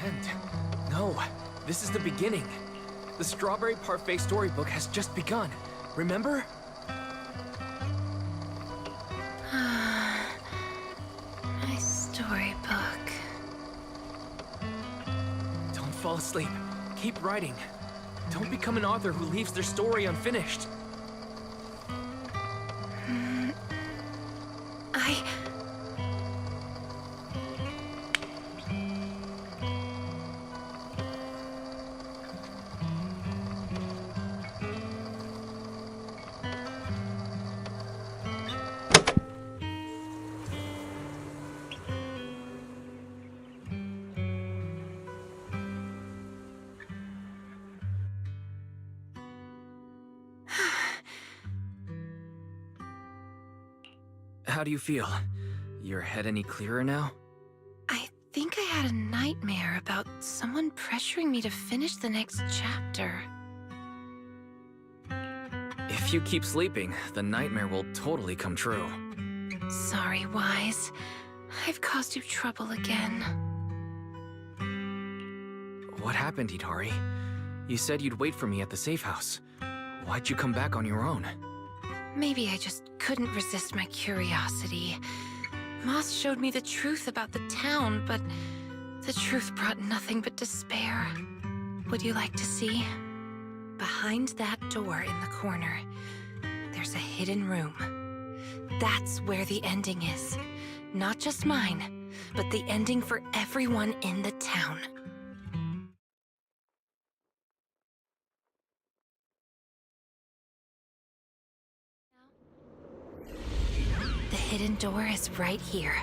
end. No, this is the beginning. The Strawberry Parfait storybook has just begun. Remember? My storybook. Don't fall asleep. Keep writing. Don't become an author who leaves their story unfinished. How do you feel? Your head any clearer now? I think I had a nightmare about someone pressuring me to finish the next chapter. If you keep sleeping, the nightmare will totally come true. Sorry, Wise. I've caused you trouble again. What happened, Hidari? You said you'd wait for me at the safe house. Why'd you come back on your own? Maybe I just couldn't resist my curiosity. Moss showed me the truth about the town, but the truth brought nothing but despair. Would you like to see? Behind that door in the corner, there's a hidden room. That's where the ending is. Not just mine, but the ending for everyone in the town. The hidden door is right here.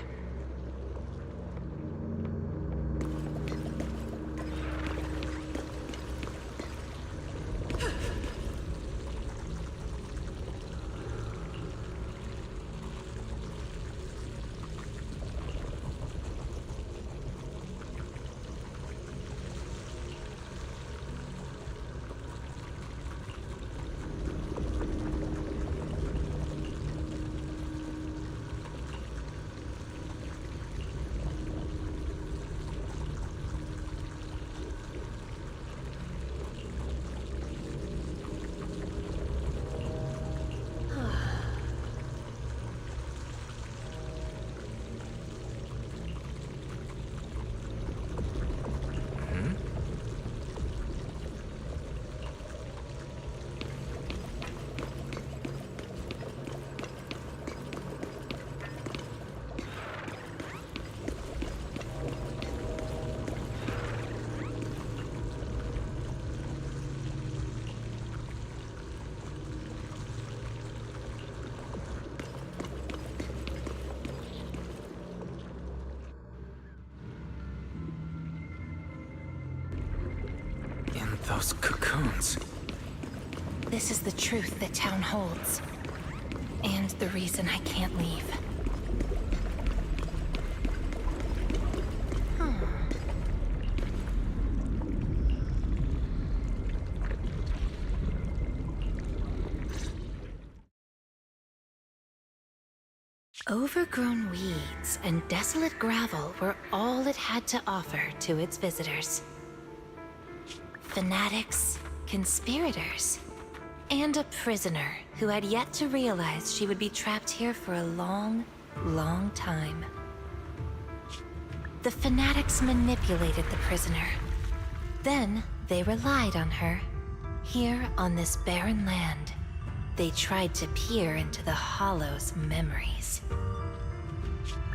Those cocoons. This is the truth the town holds. And the reason I can't leave. Overgrown weeds and desolate gravel were all it had to offer to its visitors. Fanatics, conspirators, and a prisoner who had yet to realize she would be trapped here for a long, long time. The fanatics manipulated the prisoner. Then they relied on her. Here on this barren land, they tried to peer into the Hollow's memories.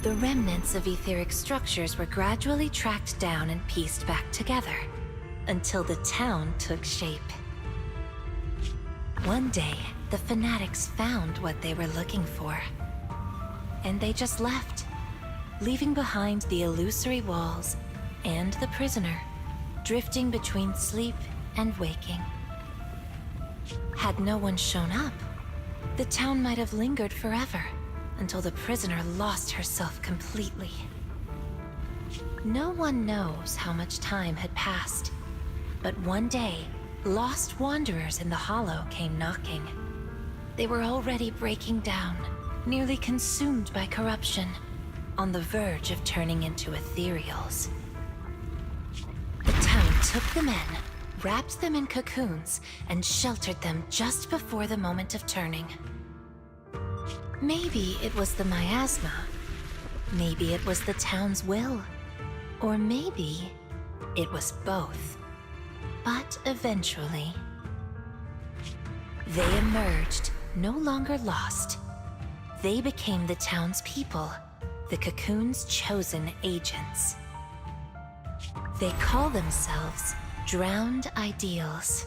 The remnants of etheric structures were gradually tracked down and pieced back together, until the town took shape. One day, the fanatics found what they were looking for. And they just left, leaving behind the illusory walls and the prisoner, drifting between sleep and waking. Had no one shown up, the town might have lingered forever, until the prisoner lost herself completely. No one knows how much time had passed. But one day, lost wanderers in the Hollow came knocking. They were already breaking down, nearly consumed by corruption, on the verge of turning into ethereals. took them in, wrapped them in cocoons, and sheltered them just before the moment of turning. Maybe it was the miasma. Maybe it was the town's will. Or maybe it was both. But eventually, they emerged, no longer lost. They became the town's people, the cocoon's chosen agents. They call themselves drowned ideals.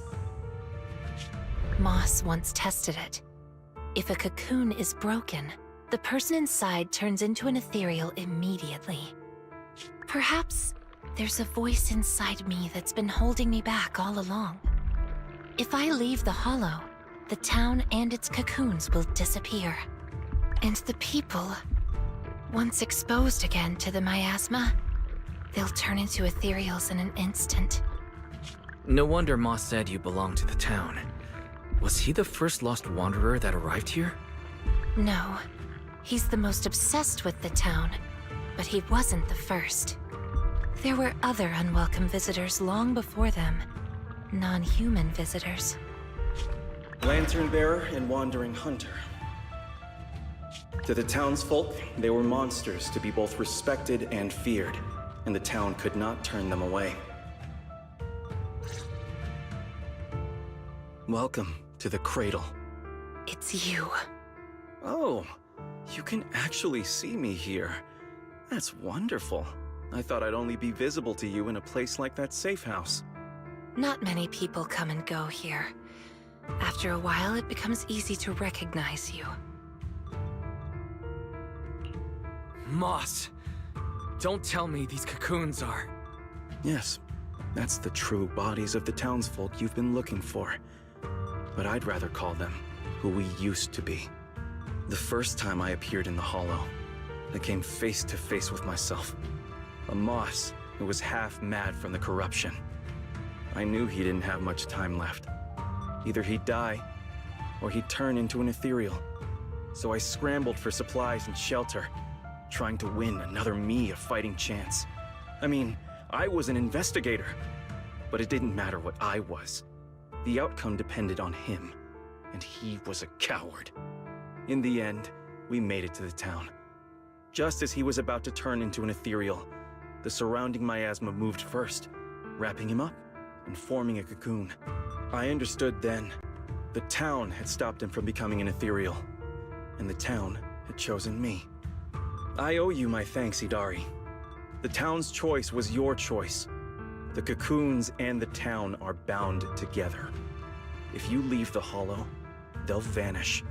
Moss once tested it. If a cocoon is broken, the person inside turns into an ethereal immediately. Perhaps there's a voice inside me that's been holding me back all along. If I leave the hollow, the town and its cocoons will disappear. And the people, once exposed again to the miasma, they'll turn into ethereals in an instant. No wonder Moss said you belonged to the town. Was he the first lost wanderer that arrived here? No, he's the most obsessed with the town, but he wasn't the first. There were other unwelcome visitors long before them, non-human visitors. Lantern bearer and wandering hunter. To the townsfolk, they were monsters to be both respected and feared, and the town could not turn them away. Welcome to the cradle. It's you. Oh, you can actually see me here. That's wonderful. I thought I'd only be visible to you in a place like that safe house. Not many people come and go here. After a while, it becomes easy to recognize you. Moss! Don't tell me these cocoons are... Yes, that's the true bodies of the townsfolk you've been looking for. But I'd rather call them who we used to be. The first time I appeared in the Hollow, I came face to face with myself. A Moss who was half mad from the corruption. I knew he didn't have much time left. Either he'd die, or he'd turn into an ethereal. So I scrambled for supplies and shelter, trying to win another me a fighting chance. I mean, I was an investigator, but it didn't matter what I was. The outcome depended on him, and he was a coward. In the end, we made it to the town. Just as he was about to turn into an ethereal, the surrounding miasma moved first, wrapping him up and forming a cocoon. I understood then. The town had stopped him from becoming an ethereal, and the town had chosen me. I owe you my thanks, Idari. The town's choice was your choice. The cocoons and the town are bound together. If you leave the Hollow, they'll vanish,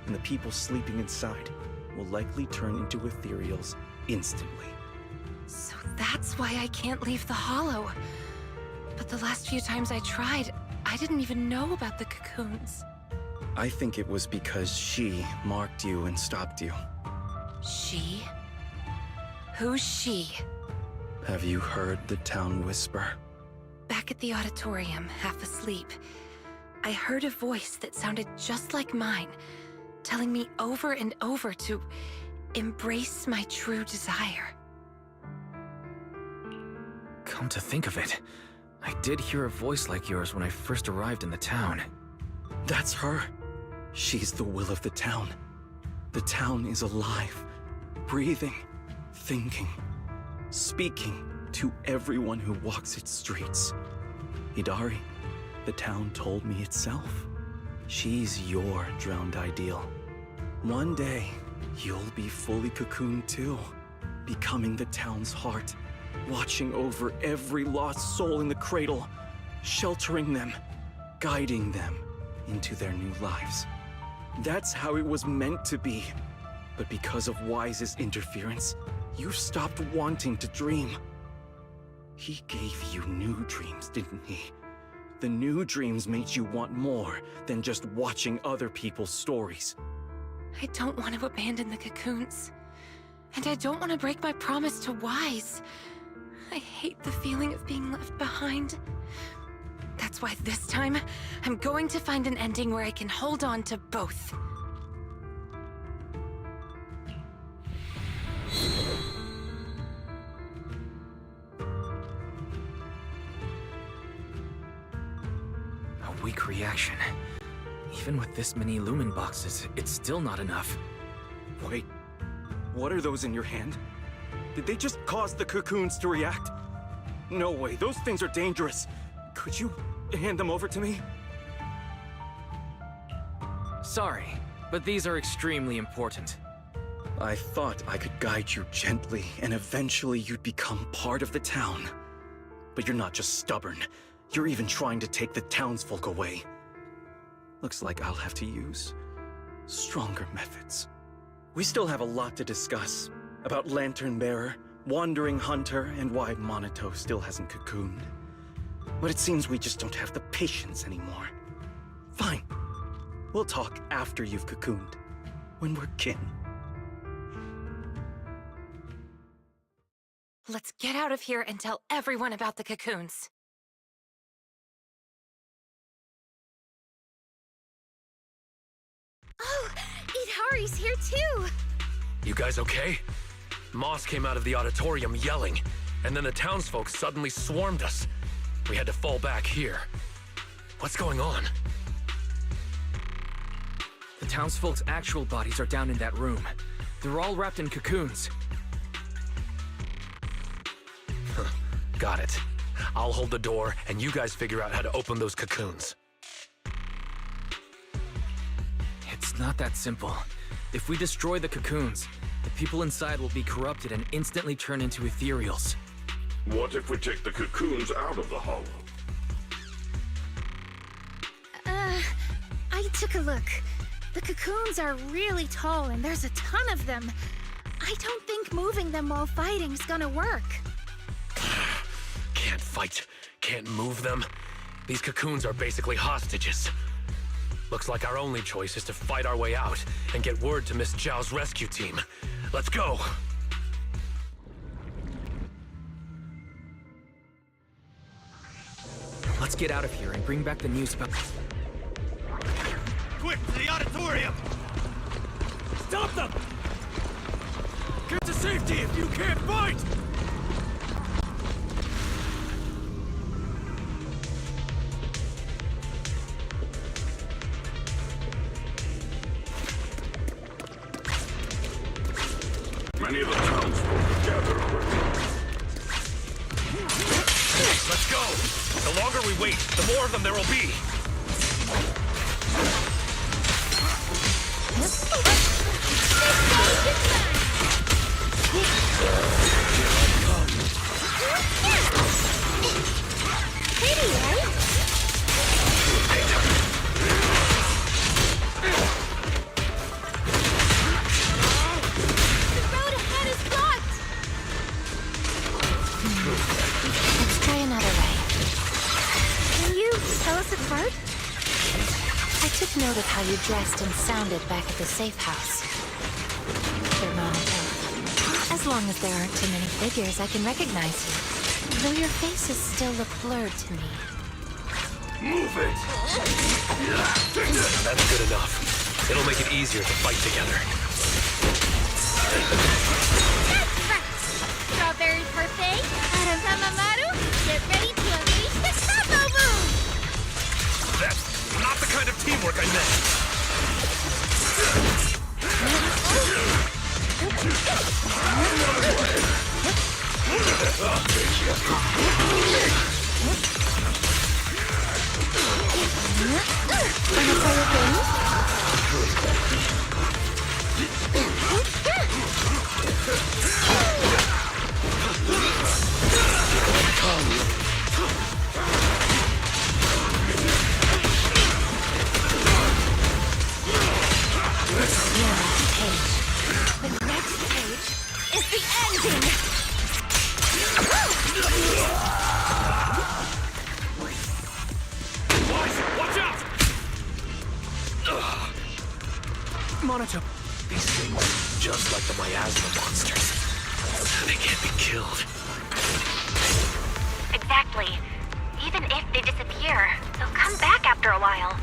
and the people sleeping inside will likely turn into ethereals instantly. So that's why I can't leave the Hollow. But the last few times I tried, I didn't even know about the cocoons. I think it was because she marked you and stopped you. She? Who's she? Have you heard the town whisper? Back at the auditorium, half asleep, I heard a voice that sounded just like mine, telling me over and over to embrace my true desire. Come to think of it, I did hear a voice like yours when I first arrived in the town. That's her. She's the will of the town. The town is alive, breathing, thinking, speaking to everyone who walks its streets. Idari, the town told me itself. She's your drowned ideal. One day, you'll be fully cocooned too, becoming the town's heart, watching over every lost soul in the cradle, sheltering them, guiding them into their new lives. That's how it was meant to be. But because of Wise's interference, you stopped wanting to dream. He gave you new dreams, didn't he? The new dreams made you want more than just watching other people's stories. I don't want to abandon the cocoons. And I don't want to break my promise to Wise. I hate the feeling of being left behind. That's why this time, I'm going to find an ending where I can hold on to both. weak reaction. Even with this many lumen boxes, it's still not enough. Wait, what are those in your hand? Did they just cause the cocoons to react? No way, those things are dangerous. Could you hand them over to me? Sorry, but these are extremely important. I thought I could guide you gently, and eventually you'd become part of the town. But you're not just stubborn. You're even trying to take the townsfolk away. Looks like I'll have to use stronger methods. We still have a lot to discuss about Lantern Bearer, Wandering Hunter, and why Monito still hasn't cocooned. But it seems we just don't have the patience anymore. Fine. We'll talk after you've cocooned, when we're kin. Let's get out of here and tell everyone about the cocoons. Oh, Idari's here too! You guys okay? Moss came out of the auditorium yelling, and then the townsfolk suddenly swarmed us. We had to fall back here. What's going on? The townsfolk's actual bodies are down in that room. They're all wrapped in cocoons. Got it. I'll hold the door, and you guys figure out how to open those cocoons. It's not that simple. If we destroy the cocoons, the people inside will be corrupted and instantly turn into ethereals. What if we take the cocoons out of the hollow? I took a look. The cocoons are really tall and there's a ton of them. I don't think moving them while fighting's gonna work. Can't fight, can't move them. These cocoons are basically hostages. Looks like our only choice is to fight our way out and get word to Miss Zhao's rescue team. Let's go! Let's get out of here and bring back the news about... Quick, to the auditorium! Stop them! Get to safety if you can't fight! Many of the townsfolk have gathered already. Let's go! The longer we wait, the more of them there will be! Pretty, right? The road ahead is blocked! Let's try another way. Can you tell us apart? I took note of how you dressed and sounded back at the safe house. Here, Monito. As long as there aren't too many figures, I can recognize you. Though your faces still look blurred to me. Move it! That's good enough. It'll make it easier to fight together. That's right! Strawberry Parfait, Adam Tamamaru, get ready to unleash the combo move! That's not the kind of teamwork I meant! Wanna play a game? The next page is the ending! Watch out! Monito! These things, just like the miasma monsters, they can't be killed. Exactly. Even if they disappear, they'll come back after a while.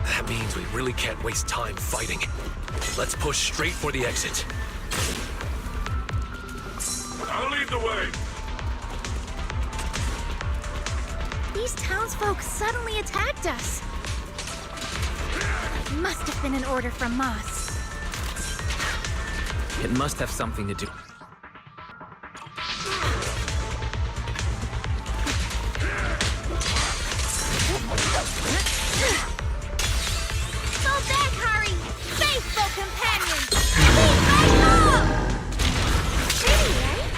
That means we really can't waste time fighting. Let's push straight for the exit. I'll lead the way. The These townsfolk suddenly attacked us. Must have been an order from Moss. It must have something to do. Fall back, Hari! Faithful companions! Lead right up! Pretty, right?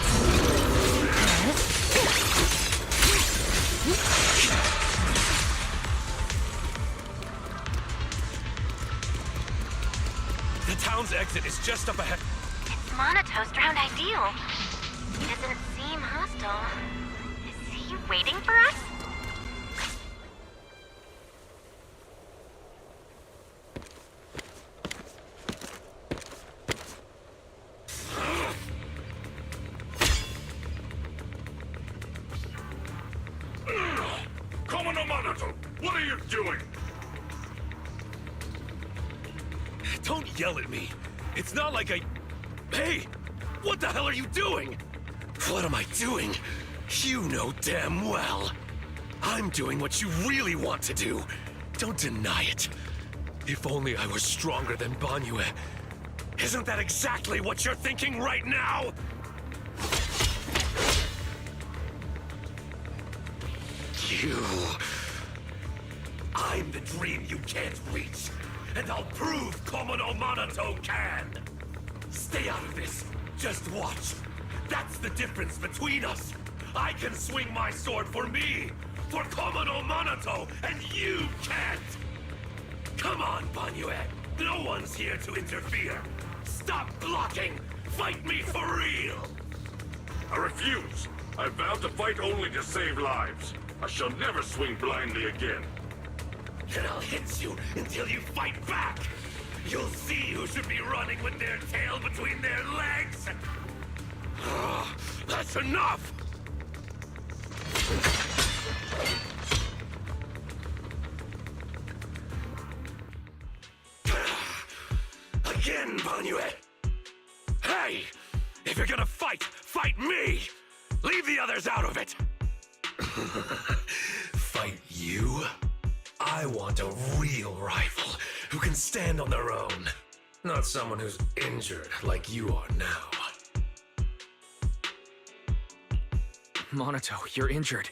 The town's exit is just up ahead. It's Monato's drowned ideal. He doesn't seem hostile. Is he waiting for us? Commodore Monato, what are you doing? Don't yell at me. It's not like I... Hey! What the hell are you doing? What am I doing? You know damn well. I'm doing what you really want to do. Don't deny it. If only I was stronger than Bygone. Isn't that exactly what you're thinking right now? You... I'm the dream you can't reach, and I'll prove Commodore Monato can! Stay out of this. Just watch. That's the difference between us. I can swing my sword for me, for Commodore Monato, and you can't! Come on, Bygone. No one's here to interfere. Stop blocking! Fight me for real! I refuse. I vow to fight only to save lives. I shall never swing blindly again. Then I'll hit you until you fight back! You'll see who should be running with their tail between their legs! That's enough! Again, Bygone! Hey! If you're gonna fight, fight me! Leave the others out of it! Fight you? I want a real rival who can stand on their own. Not someone who's injured like you are now. Monato, you're injured.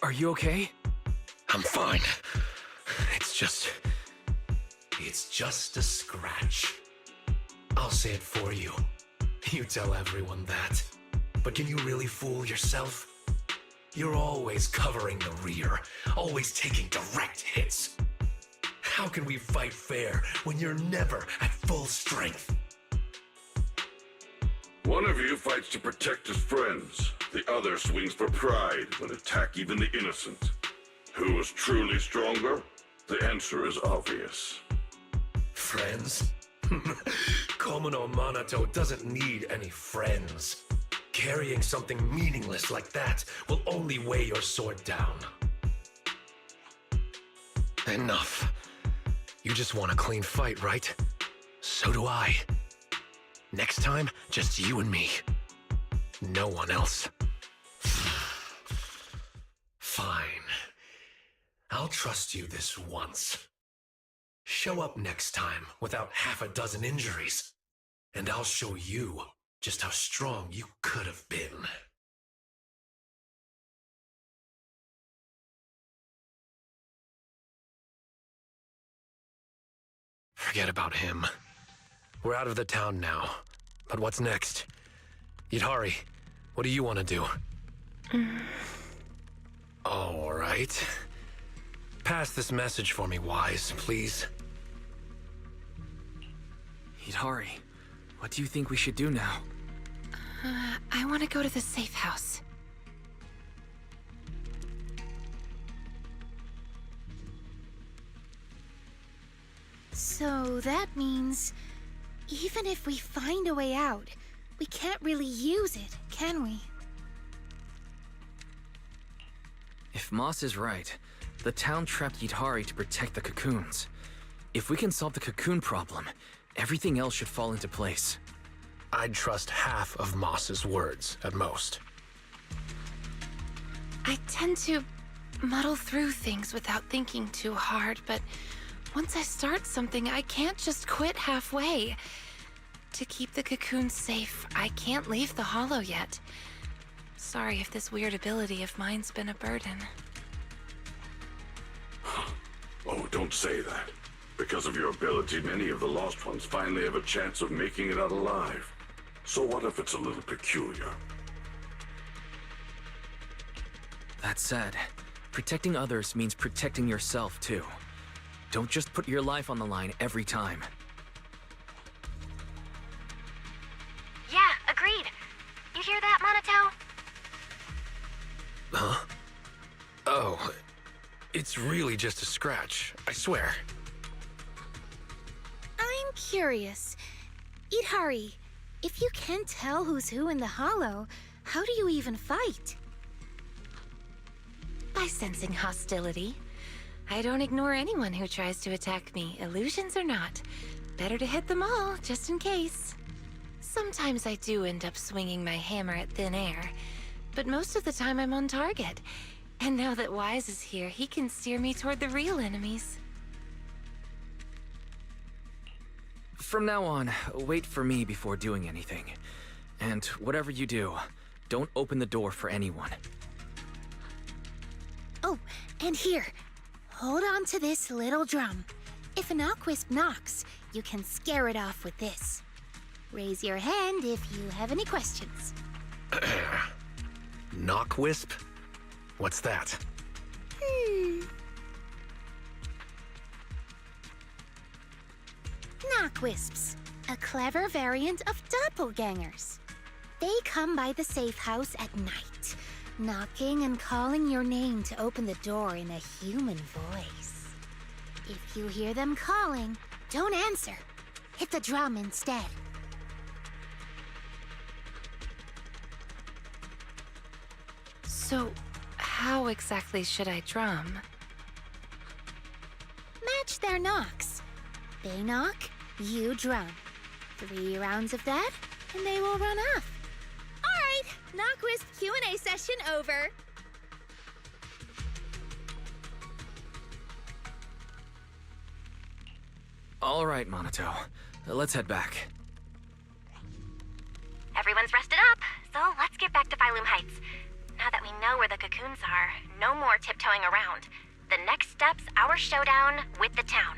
Are you okay? I'm fine. It's just a scratch. I'll say it for you. You tell everyone that. But can you really fool yourself? You're always covering the rear, always taking direct hits. How can we fight fair when you're never at full strength? One of you fights to protect his friends. The other swings for pride and attack even the innocent. Who is truly stronger? The answer is obvious. Friends? Commodore Monato doesn't need any friends. Carrying something meaningless like that will only weigh your sword down. Enough. You just want a clean fight, right? So do I. Next time, just you and me. No one else. Fine. I'll trust you this once. Show up next time without half a dozen injuries, and I'll show you just how strong you could have been. Forget about him. We're out of the town now. But what's next? Yidhari, what do you want to do? All right. Pass this message for me, Wise, please. Yidhari, what do you think we should do now? I want to go to the safe house. So that means, even if we find a way out, we can't really use it, can we? If Moss is right, the town trapped Yidhari to protect the cocoons. If we can solve the cocoon problem, everything else should fall into place. I'd trust half of Moss's words, at most. I tend to muddle through things without thinking too hard, but once I start something, I can't just quit halfway. To keep the cocoon safe, I can't leave the hollow yet. Sorry if this weird ability of mine's been a burden. Oh, don't say that. Because of your ability, many of the Lost Ones finally have a chance of making it out alive. So what if it's a little peculiar? That said, protecting others means protecting yourself, too. Don't just put your life on the line every time. Yeah, agreed. You hear that, Monato? Huh? Oh, it's really just a scratch, I swear. I'm curious. Idhari, if you can't tell who's who in the hollow, how do you even fight? By sensing hostility. I don't ignore anyone who tries to attack me, illusions or not. Better to hit them all, just in case. Sometimes I do end up swinging my hammer at thin air, but most of the time I'm on target. And now that Wise is here, he can steer me toward the real enemies. From now on, wait for me before doing anything. And whatever you do, don't open the door for anyone. Oh, and here. Hold on to this little drum. If a knockwisp knocks, you can scare it off with this. Raise your hand if you have any questions. Knockwisp? What's that? Knockwisps, a clever variant of doppelgangers. They come by the safe house at night, knocking and calling your name to open the door in a human voice. If you hear them calling, don't answer. Hit the drum instead. So, how exactly should I drum? Match their knocks. They knock, you drum. 3 rounds of that, and they will run off. All right, Knockwisp Q&A session over. All right, Monato. Let's head back. Everyone's rested up, so let's get back to Phylum Heights. Now that we know where the cocoons are, no more tiptoeing around. The next step's our showdown with the town.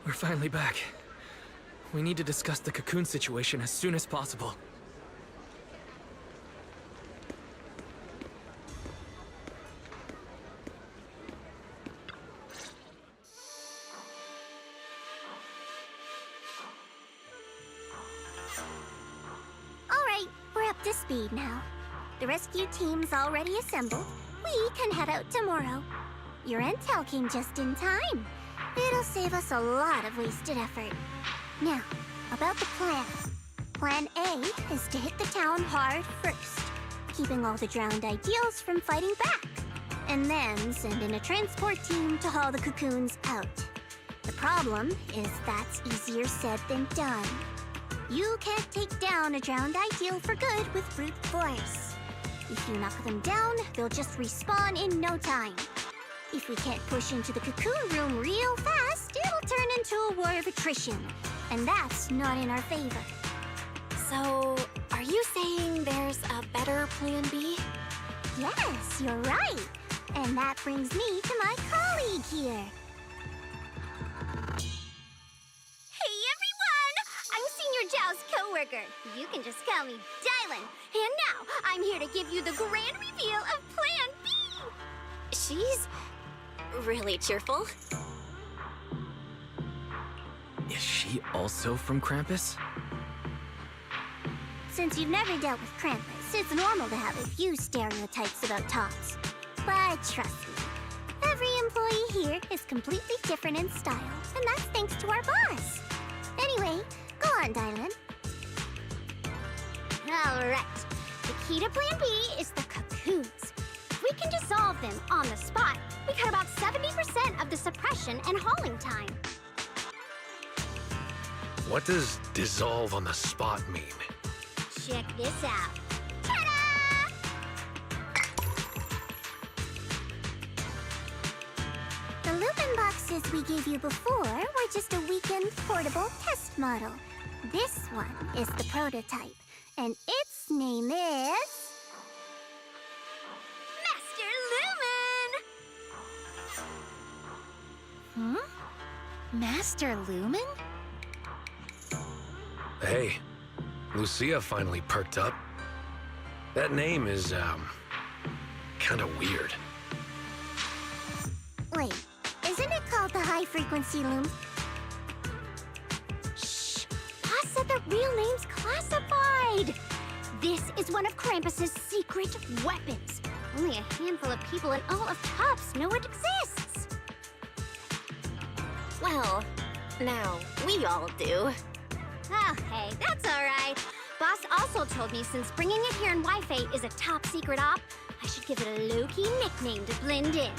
We're finally back. We need to discuss the cocoon situation as soon as possible. All right, we're up to speed now. The rescue team's already assembled. We can head out tomorrow. Your intel came just in time. It'll save us a lot of wasted effort. Now, about the plan. Plan A is to hit the town hard first, keeping all the drowned ideals from fighting back, and then send in a transport team to haul the cocoons out. The problem is that's easier said than done. You can't take down a drowned ideal for good with brute force. If you knock them down, they'll just respawn in no time. If we can't push into the cocoon room real fast, it'll turn into a war of attrition. and that's not in our favor. So, are you saying there's a better plan B? Yes, you're right. And that brings me to my colleague here. Hey everyone! I'm Senior Zhao's co-worker. You can just call me Dylan. And now, I'm here to give you the grand reveal of Plan B! She's really cheerful. Is she also from Krampus? Since you've never dealt with Krampus, it's normal to have a few stereotypes about tops. But trust me, every employee here is completely different in style, and that's thanks to our boss. Anyway, go on, Dylan. Alright, the key to Plan B is the cocoons. If we can dissolve them on the spot, we cut about 70% of the suppression and hauling time. What does dissolve on the spot mean? Check this out. Ta-da! The Lupin boxes we gave you before were just a weekend portable test model. This one is the prototype, and its name is... Master Lumen! Master Lumen? Hey, Lucia finally perked up. That name is, kinda weird. Wait, isn't it called the high-frequency loom? Shh! Boss said the real name's classified! This is one of Krampus's secret weapons. Only a handful of people in all of Tops know it exists. Well, now we all do. Oh, hey, that's all right. Boss also told me since bringing it here in Wi-Fi is a top secret op, I should give it a low-key nickname to blend in.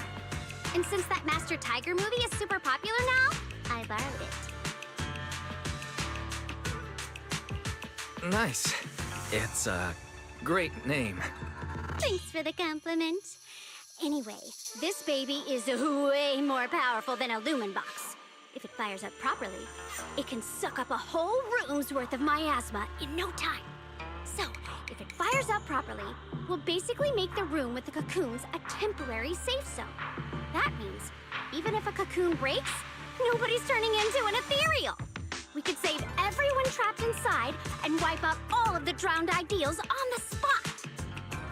And since that Master Tiger movie is super popular now, I borrowed it. Nice. It's a great name. Thanks for the compliment. Anyway, this baby is way more powerful than a Lumen box. If it fires up properly, it can suck up a whole room's worth of miasma in no time. So, if it fires up properly, we'll basically make the room with the cocoons a temporary safe zone. That means, even if a cocoon breaks, nobody's turning into an ethereal. We could save everyone trapped inside and wipe out all of the drowned ideals on the spot.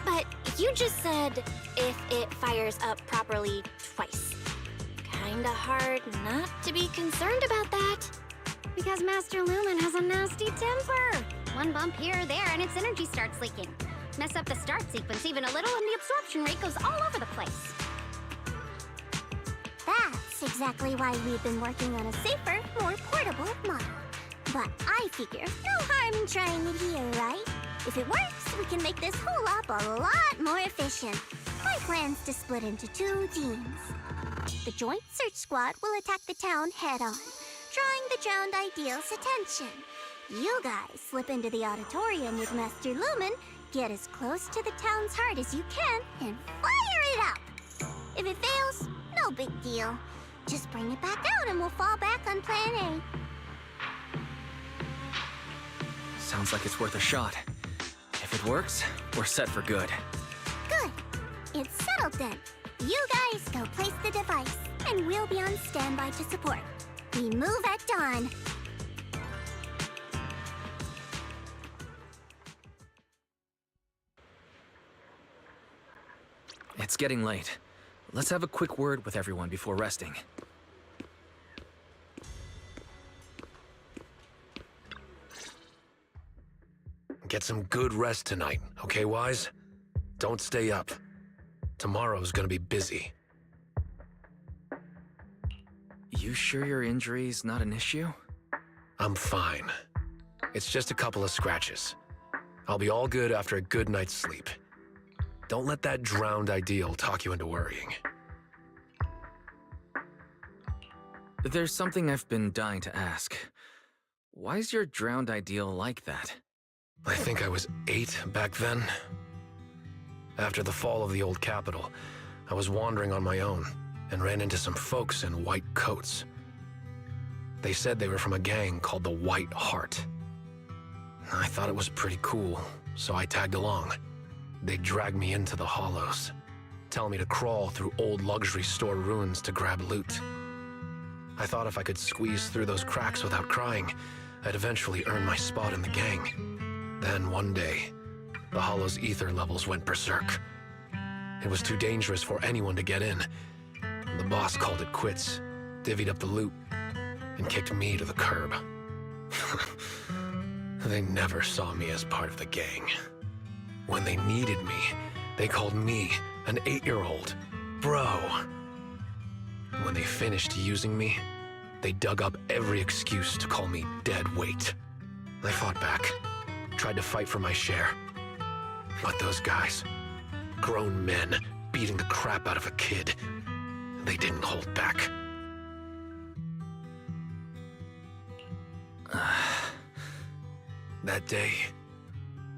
But you just said if it fires up properly twice. Kinda hard not to be concerned about that. Because Master Lumen has a nasty temper. One bump here or there and its energy starts leaking. Mess up the start sequence even a little and the absorption rate goes all over the place. That's exactly why we've been working on a safer, more portable model. But I figure no harm in trying it here, right? If it works, we can make this whole op a lot more efficient. My plan's to split into 2 teams. The Joint Search Squad will attack the town head-on, drawing the drowned ideals' attention. You guys slip into the auditorium with Master Lumen, get as close to the town's heart as you can, and fire it up! If it fails, no big deal. Just bring it back out and we'll fall back on Plan A. Sounds like it's worth a shot. If it works, we're set for good. Good. It's settled then. You guys go place the device, and we'll be on standby to support. We move at dawn. It's getting late. Let's have a quick word with everyone before resting. Get some good rest tonight, okay, Wise? Don't stay up. Tomorrow's gonna be busy. You sure your injury's not an issue? I'm fine. It's just a couple of scratches. I'll be all good after a good night's sleep. Don't let that drowned ideal talk you into worrying. There's something I've been dying to ask. Why's your drowned ideal like that? I think I was 8 back then. After the fall of the old capital, I was wandering on my own and ran into some folks in white coats. They said they were from a gang called the White Heart. I thought it was pretty cool, so I tagged along. They dragged me into the hollows, telling me to crawl through old luxury store ruins to grab loot. I thought if I could squeeze through those cracks without crying, I'd eventually earn my spot in the gang. Then one day, the hollow's ether levels went berserk. It was too dangerous for anyone to get in. The boss called it quits, divvied up the loot, and kicked me to the curb. They never saw me as part of the gang. When they needed me, they called me an 8-year-old bro. When they finished using me, they dug up every excuse to call me dead weight. I fought back, tried to fight for my share. But those guys, grown men beating the crap out of a kid, they didn't hold back. That day,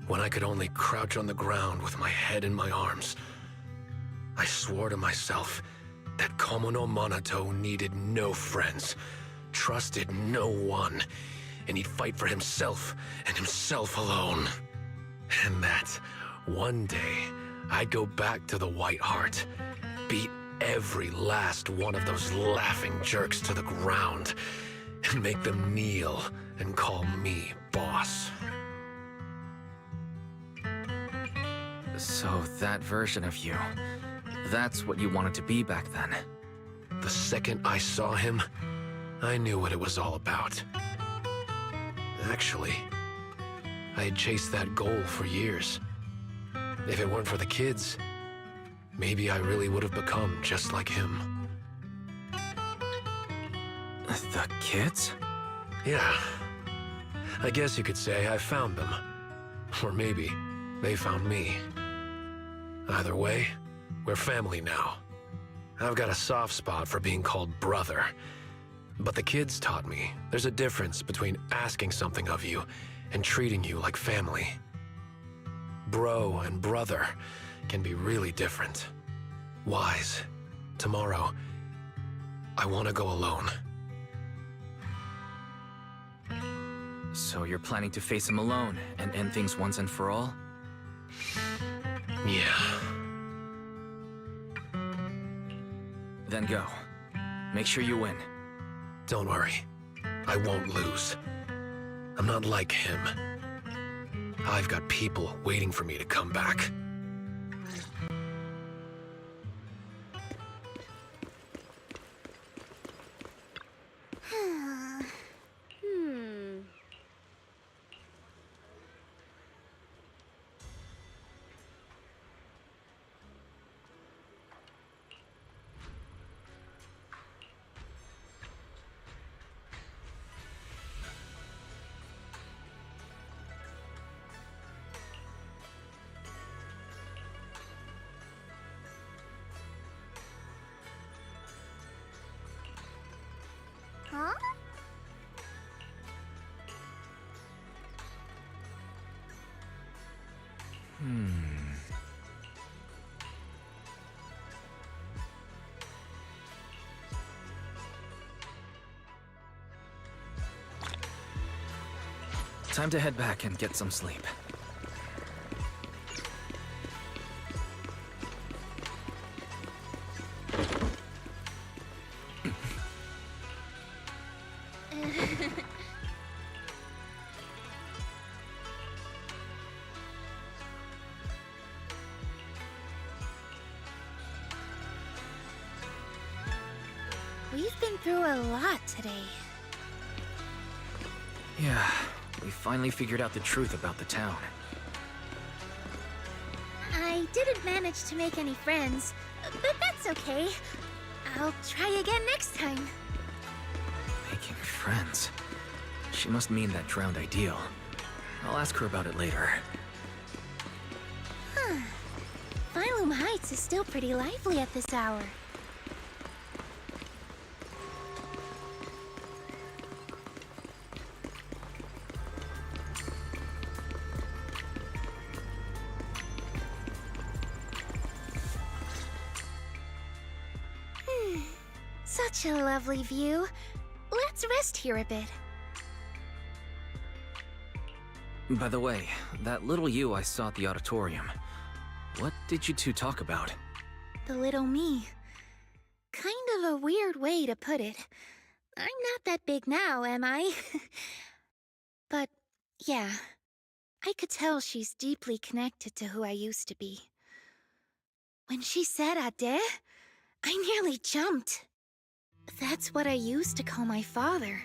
when I could only crouch on the ground with my head in my arms, I swore to myself that Komo no Monato needed no friends, trusted no one, and he'd fight for himself and himself alone. And that one day, I'd go back to the White Heart, beat every last one of those laughing jerks to the ground, and make them kneel and call me boss. So that version of you, that's what you wanted to be back then. The second I saw him, I knew what it was all about. Actually, I had chased that goal for years. If it weren't for the kids, maybe I really would have become just like him. The kids? Yeah. I guess you could say I found them. Or maybe they found me. Either way, we're family now. I've got a soft spot for being called brother. But the kids taught me there's a difference between asking something of you and treating you like family. Bro and brother can be really different. Wise, tomorrow, I want to go alone. So you're planning to face him alone and end things once and for all? Yeah. Then go. Make sure you win. Don't worry. I won't lose. I'm not like him. I've got people waiting for me to come back. Huh? Time to head back and get some sleep. We've been through a lot today. Yeah, we finally figured out the truth about the town. I didn't manage to make any friends, but that's okay. I'll try again next time. Making friends. She must mean that drowned ideal. I'll ask her about it later. Phylum Heights is still pretty lively at this hour. Such a lovely view. let's rest here a bit. By the way, that little you I saw at the auditorium. What did you two talk about? The little me. Kind of a weird way to put it. I'm not that big now, am I? But, yeah. I could tell she's deeply connected to who I used to be. When she said Ade, I nearly jumped. That's what I used to call my father.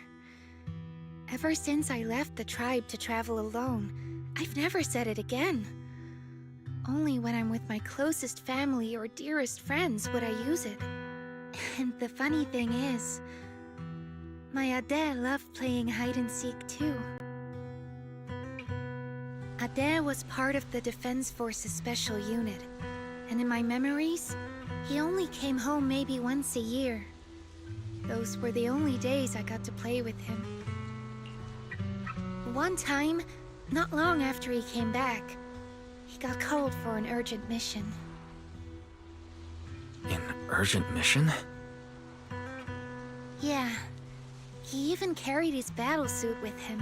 Ever since I left the tribe to travel alone, I've never said it again. Only when I'm with my closest family or dearest friends would I use it. And the funny thing is, my Ade loved playing hide-and-seek too. Ade was part of the Defense Force's special unit, and in my memories, he only came home maybe once a year. Those were the only days I got to play with him. One time, not long after he came back, he got called for an urgent mission. An urgent mission? Yeah. He even carried his battlesuit with him,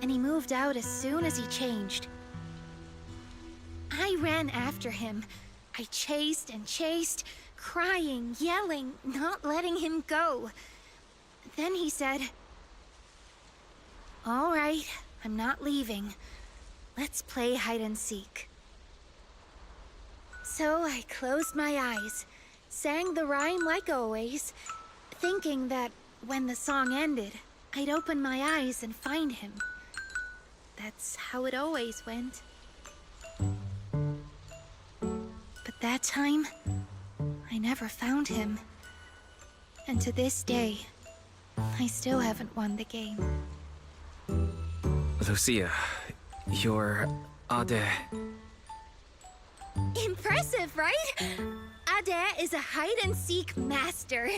and he moved out as soon as he changed. I ran after him. I chased and chased, crying, yelling, not letting him go. Then he said, "All right, I'm not leaving. Let's play hide-and-seek." So I closed my eyes, sang the rhyme like always, thinking that when the song ended, I'd open my eyes and find him. That's how it always went. But that time, I never found him. And to this day, I still haven't won the game. Lucia, you're Ade. Impressive, right? Ade is a hide-and-seek master.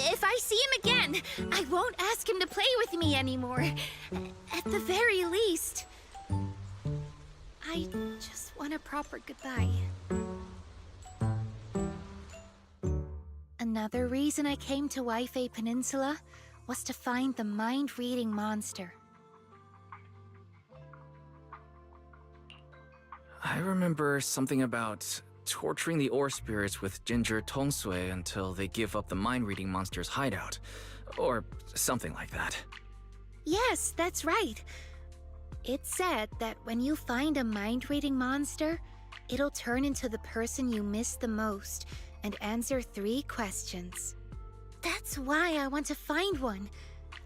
If I see him again, I won't ask him to play with me anymore. At the very least, I just want a proper goodbye. Another reason I came to Waifei Peninsula was to find the mind-reading monster. I remember something about torturing the ore spirits with ginger tongsui until they give up the mind-reading monster's hideout. Or something like that. Yes, that's right. It's said that when you find a mind-reading monster, it'll turn into the person you miss the most and answer 3 questions. That's why I want to find one.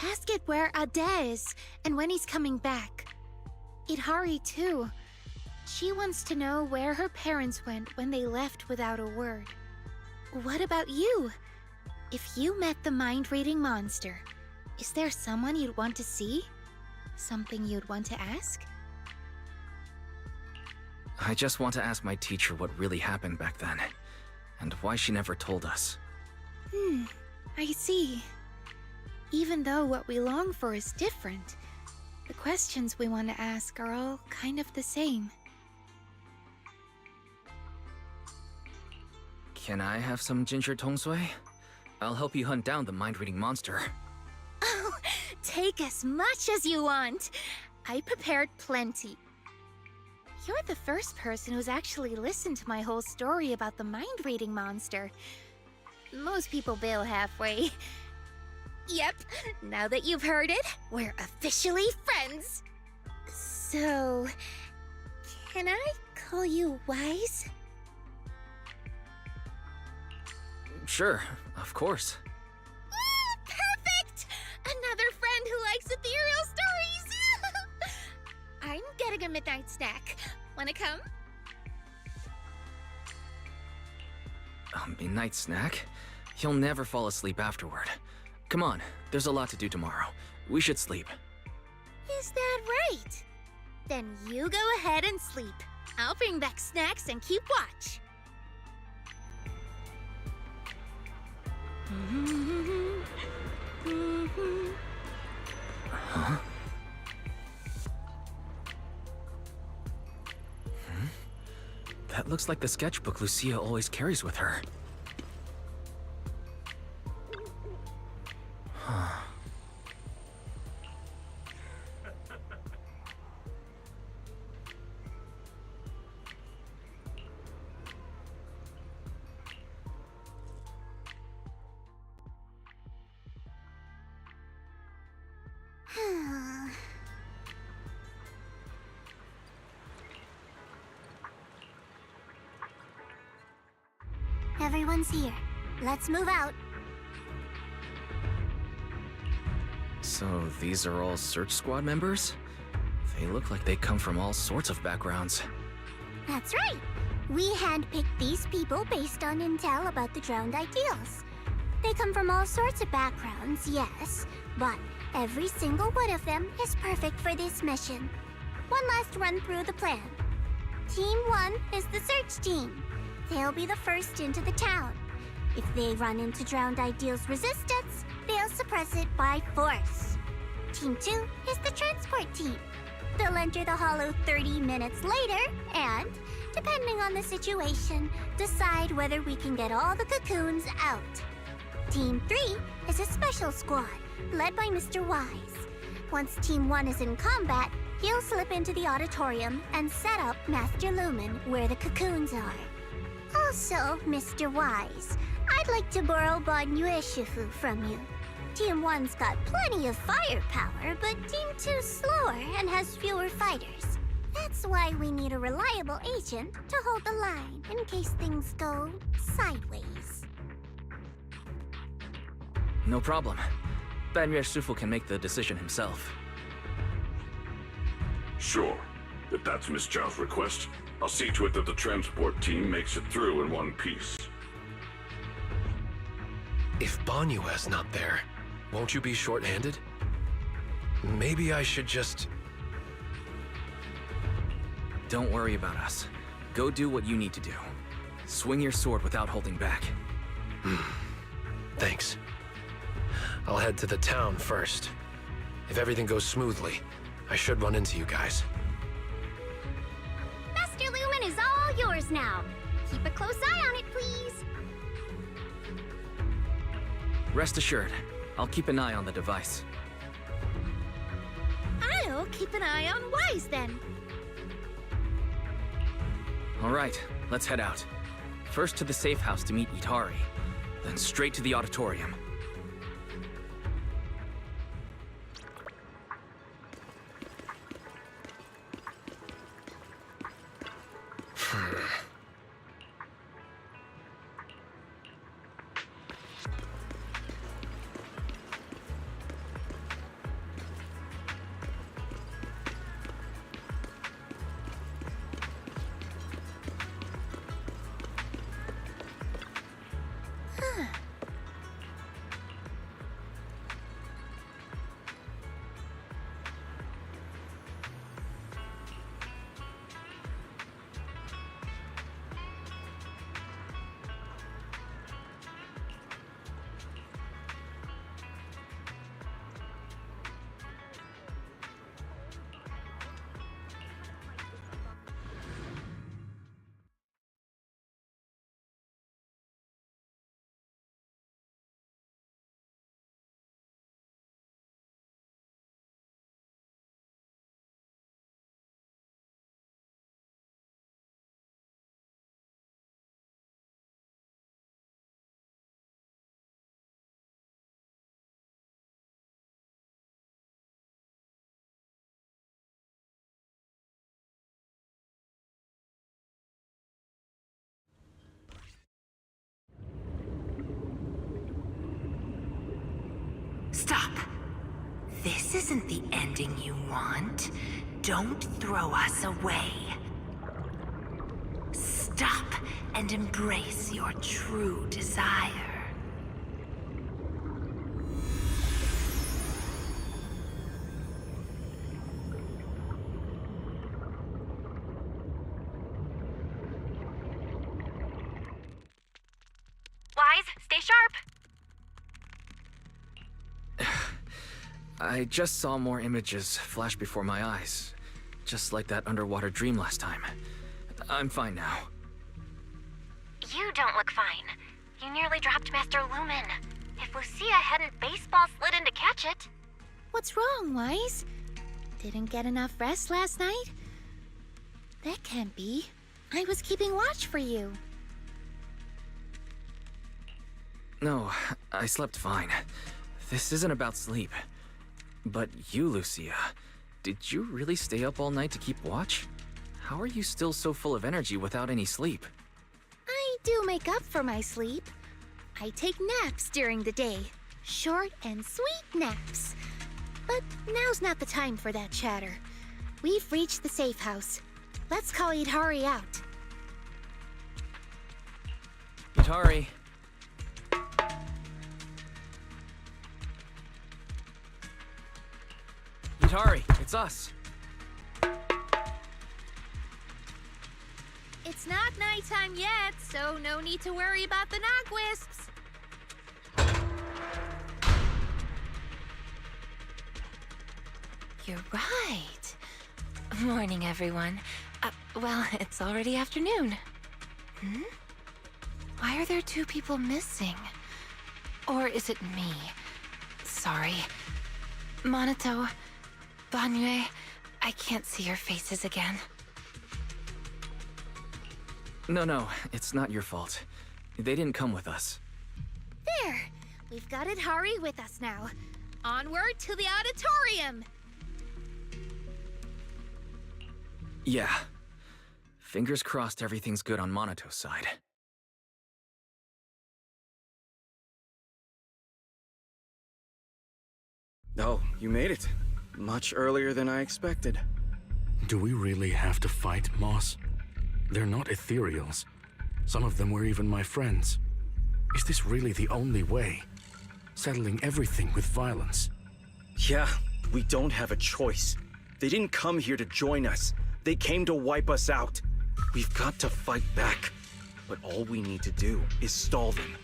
Ask it where Ade is and when he's coming back. Idhari too. She wants to know where her parents went when they left without a word. What about you? If you met the mind-reading monster, is there someone you'd want to see? Something you'd want to ask? I just want to ask my teacher what really happened back then, and why she never told us. I see. Even though what we long for is different, the questions we want to ask are all kind of the same. Can I have some ginger tongsui? I'll help you hunt down the mind-reading monster. Oh, take as much as you want. I prepared plenty. You're the first person who's actually listened to my whole story about the mind-reading monster. Most people bail halfway. Yep, now that you've heard it, we're officially friends. So, can I call you Wise? Sure, of course. Perfect! Another friend who likes ethereal stories! I'm getting a midnight snack. Wanna come? A midnight snack? He'll never fall asleep afterward. Come on, there's a lot to do tomorrow. We should sleep. Is that right? Then you go ahead and sleep. I'll bring back snacks and keep watch. Huh? That looks like the sketchbook Lucia always carries with her. Everyone's here. Let's move out. So these are all search squad members? They look like they come from all sorts of backgrounds. That's right. We handpicked these people based on intel about the drowned ideals. They come from all sorts of backgrounds, yes, but every single one of them is perfect for this mission. One last run through the plan. Team 1 is the search team. They'll be the first into the town. If they run into drowned ideals resistance, they'll suppress it by force. Team 2 is the transport team. They'll enter the hollow 30 minutes later and, depending on the situation, decide whether we can get all the cocoons out. Team 3 is a special squad, led by Mr. Wise. Once Team 1 is in combat, he'll slip into the auditorium and set up Master Lumen where the cocoons are. Also, Mr. Wise, I'd like to borrow Banyue from you. Team 1's got plenty of firepower, but Team 2's slower and has fewer fighters. That's why we need a reliable agent to hold the line in case things go sideways. No problem. Banyue Shifu can make the decision himself. Sure. If that's Miss Zhao's request, I'll see to it that the transport team makes it through in one piece. If Banyue's not there, won't you be short-handed? Maybe I should just... Don't worry about us. Go do what you need to do. Swing your sword without holding back. Thanks. I'll head to the town first. If everything goes smoothly, I should run into you guys. Master Lumen is all yours now. Keep a close eye on it, please. Rest assured, I'll keep an eye on the device. I'll keep an eye on Wise then. All right, let's head out. First to the safe house to meet Itari, then straight to the auditorium. Stop! This isn't the ending you want. Don't throw us away. Stop and embrace your true desire. Wise, stay sharp! I just saw more images flash before my eyes. Just like that underwater dream last time. I'm fine now. You don't look fine. You nearly dropped Master Lumen. If Lucia hadn't baseball slid catch it. What's wrong, Wise? Didn't get enough rest last night? That can't be. I was keeping watch for you. No, I slept fine. This isn't about sleep. But you, Lucia, did you really stay up all night to keep watch? How are you still so full of energy without any sleep? I do make up for my sleep. I take naps during the day. Short and sweet naps. But now's not the time for that chatter. We've reached the safe house. Let's call Itari out. Itari. Itari, it's us. It's not nighttime yet, so no need to worry about the Nogwisps. You're right. Morning, everyone. Well, it's already afternoon. Why are there two people missing? Or is it me? Sorry. Monato, Banyue, I can't see your faces again. No, it's not your fault. They didn't come with us. There! We've got Itari with us now. Onward to the auditorium! Yeah. Fingers crossed everything's good on Monato's side. Oh, you made it. Much earlier than I expected. Do we really have to fight, Moss? They're not ethereals. Some of them were even my friends. Is this really the only way? Settling everything with violence? Yeah, we don't have a choice. They didn't come here to join us. They came to wipe us out. We've got to fight back. But all we need to do is stall them.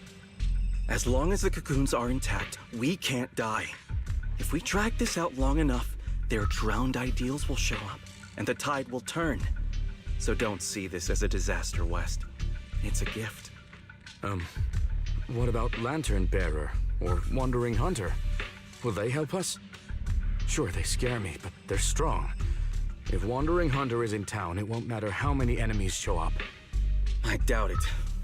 As long as the cocoons are intact, we can't die. If we drag this out long enough, their drowned ideals will show up, and the tide will turn. So don't see this as a disaster, West. It's a gift. What about Lantern Bearer or Wandering Hunter? Will they help us? Sure, they scare me, but they're strong. If Wandering Hunter is in town, it won't matter how many enemies show up. I doubt it.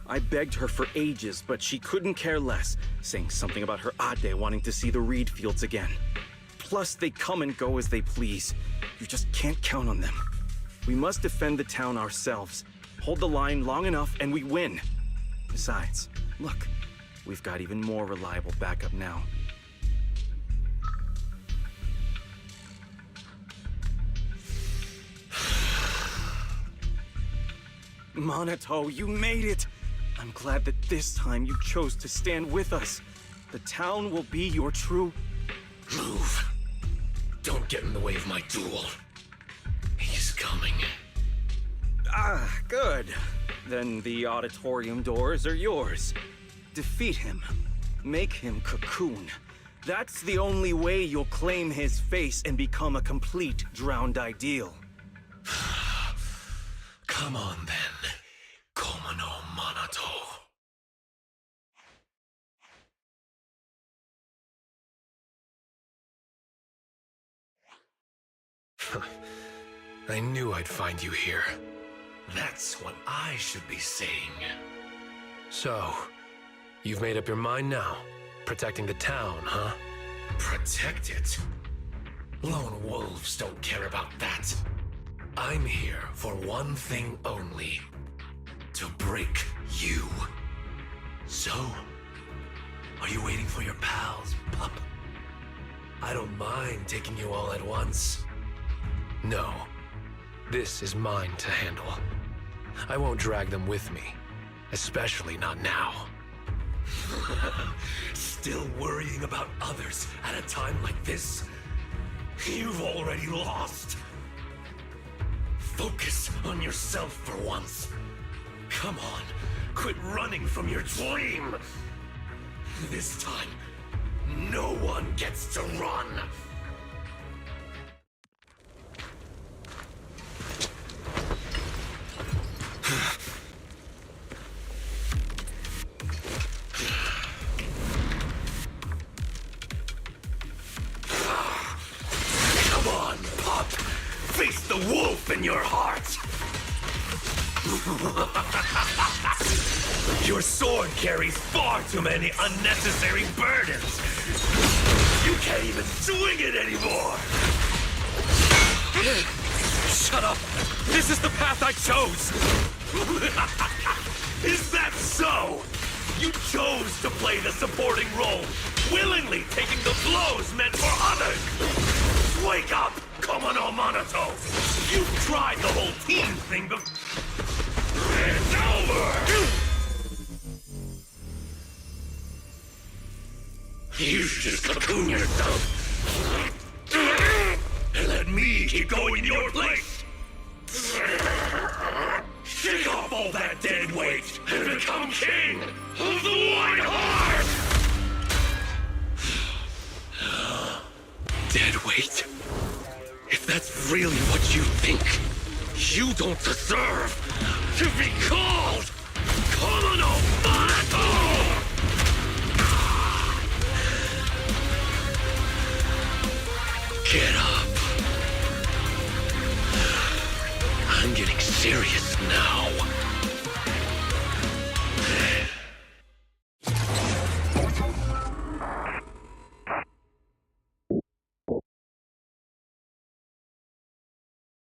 I begged her for ages, but she couldn't care less, saying something about her Ade wanting to see the reed fields again. Plus, they come and go as they please. You just can't count on them. We must defend the town ourselves. Hold the line long enough and we win. Besides, look, we've got even more reliable backup now. Monato, you made it! I'm glad that this time you chose to stand with us. The town will be your true... Move! Don't get in the way of my duel. He's coming. Ah, good. Then the auditorium doors are yours. Defeat him. Make him cocoon. That's the only way you'll claim his face and become a complete drowned ideal. Come on then, Komono Monato. I knew I'd find you here. That's what I should be saying. So, you've made up your mind now? Protecting the town, huh? Protect it? Lone wolves don't care about that. I'm here for one thing only. To break you. So, are you waiting for your pals, pup? I don't mind taking you all at once. No. This is mine to handle. I won't drag them with me. Especially not now. Still worrying about others at a time like this? You've already lost. Focus on yourself for once. Come on, quit running from your dream. This time, no one gets to run. the wolf in your heart! Your sword carries far too many unnecessary burdens! You can't even swing it anymore! Shut up! This is the path I chose! Is that so? You chose to play the supporting role, willingly taking the blows meant for others! Wake up, Komono Monato! You've tried the whole team thing before. It's over! You should just cocoon yourself. And let me keep going in your place! Shake off all that dead weight and become king of the White Heart! Dead weight? If that's really what you think, you don't deserve to be called Komono Monato! Get up. I'm getting serious now.